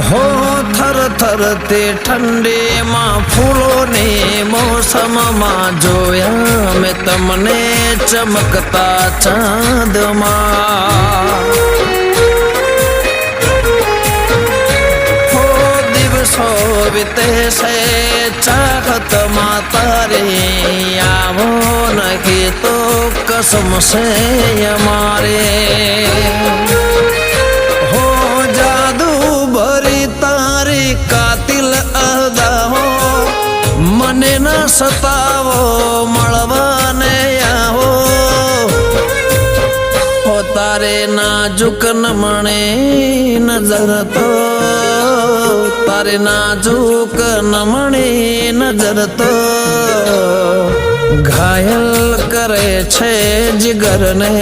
हो थर थर ते ठंडे मां फूलों ने मौसम मां जोया मैं तमने चमकता चांद मां हो दिवसों बीते से चाहत मां तारे आवो नहीं तो कसम से हमारे कातिल अदा हो मने न सतावो मळवाने आओ हो तारे नाजुक नमणे नजर तो तारे नाजुक नमणे नजर तो घायल करे छे जिगर ने।